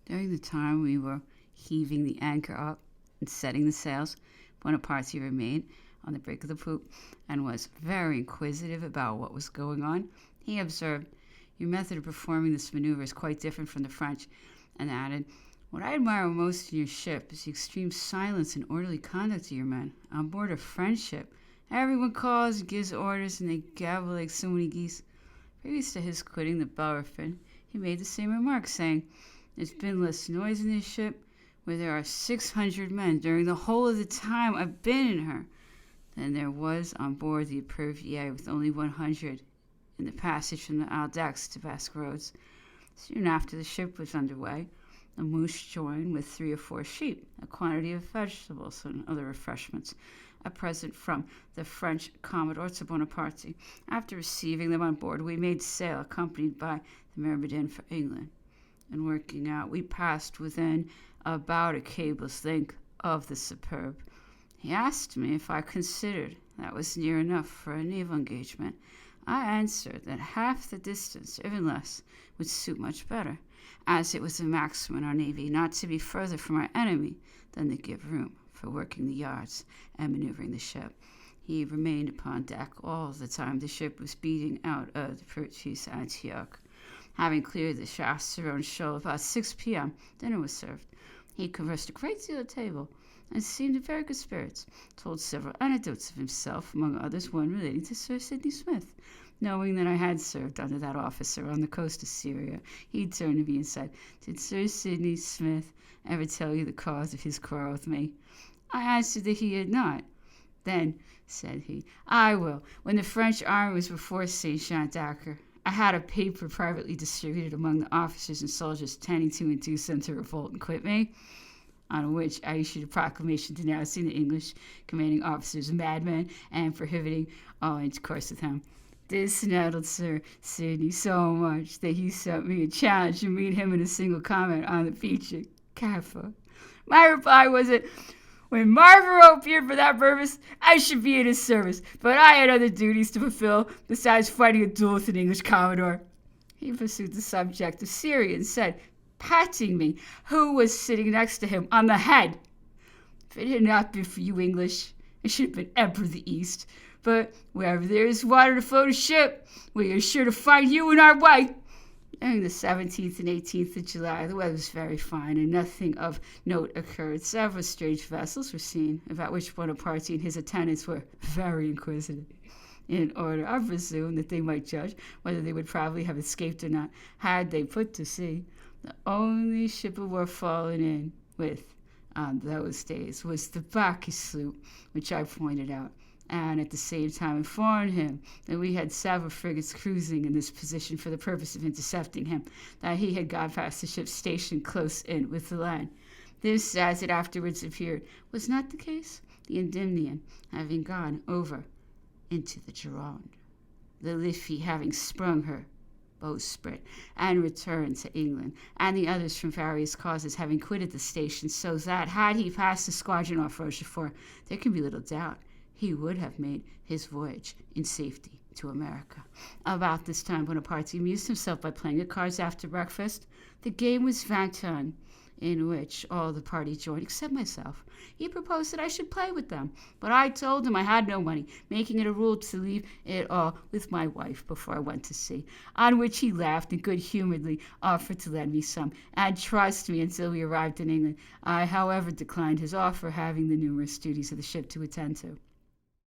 During the time we were heaving the anchor up and setting the sails, Bonaparte remained on the brink of the poop and was very inquisitive about what was going on. He observed, "Your method of performing this maneuver is quite different from the French," and added, "What I admire most in your ship is the extreme silence and orderly conduct of your men. On board a French ship, everyone calls and gives orders, and they gabble like so many geese." Previous to his quitting the Bellerophon, he made the same remark, saying, "There's been less noise in this ship, where there are 600 men during the whole of the time I've been in her, than there was on board the Epervier, with only 100 in the passage from the Isle d'Aix to Basque Roads." Soon after the ship was under way, the moose joined with 3 or 4 sheep, a quantity of vegetables and other refreshments, a present from the French Commodore to Bonaparte. After receiving them on board, we made sail, accompanied by the Myrmidon, for England. And working out, we passed within about a cable's length of the Superb. He asked me if I considered that was near enough for a naval engagement. I answered that half the distance, or even less, would suit much better, as it was a maxim in our navy not to be further from our enemy than to give room for working the yards and maneuvering the ship. He remained upon deck all the time the ship was beating out of the Portuguese Antioch. Having cleared the Chasseron shoal about 6 p.m., dinner was served. He conversed a great deal at table, and seemed in very good spirits, told several anecdotes of himself, among others one relating to Sir Sidney Smith. Knowing that I had served under that officer on the coast of Syria, he turned to me and said, "Did Sir Sidney Smith ever tell you the cause of his quarrel with me?" I answered that he had not. "Then," said he, "I will. When the French army was before St. Jean d'Acre, I had a paper privately distributed among the officers and soldiers tending to induce them to revolt and quit me, on which I issued a proclamation denouncing the English commanding officers madmen and prohibiting all intercourse with him. This nettled Sir Sidney so much that he sent me a challenge to meet him in a single comment on the beach at Caffa. My reply was that when Marlborough appeared for that purpose, I should be in his service, but I had other duties to fulfill besides fighting a duel with an English commodore. He pursued the subject of Syria and said, patting me, who was sitting next to him, on the head, "If it had not been for you English, I should have been Emperor of the East. But wherever there is water to float a ship, we are sure to find you in our way." During the 17th and 18th of July, the weather was very fine, and nothing of note occurred. Several strange vessels were seen, about which Bonaparte and his attendants were very inquisitive, in order, I presume, that they might judge whether they would probably have escaped or not, had they put to sea. The only ship of war fallen in with on those days was the Bacchus sloop, which I pointed out, and at the same time informed him that we had several frigates cruising in this position for the purpose of intercepting him, that he had gone past the ship stationed close in with the land. This, as it afterwards appeared, was not the case, the Endymion having gone over into the Gironde, the Liffey having sprung her bowsprit and returned to England, and the others from various causes having quitted the station, so that, had he passed the squadron off Rochefort, there can be little doubt he would have made his voyage in safety to America. About this time, Bonaparte amused himself by playing at cards after breakfast. The game was 20, in which all the party joined except myself. He proposed that I should play with them, but I told him I had no money, making it a rule to leave it all with my wife before I went to sea, on which he laughed and good-humoredly offered to lend me some, and trust me until we arrived in England. I, however, declined his offer, having the numerous duties of the ship to attend to.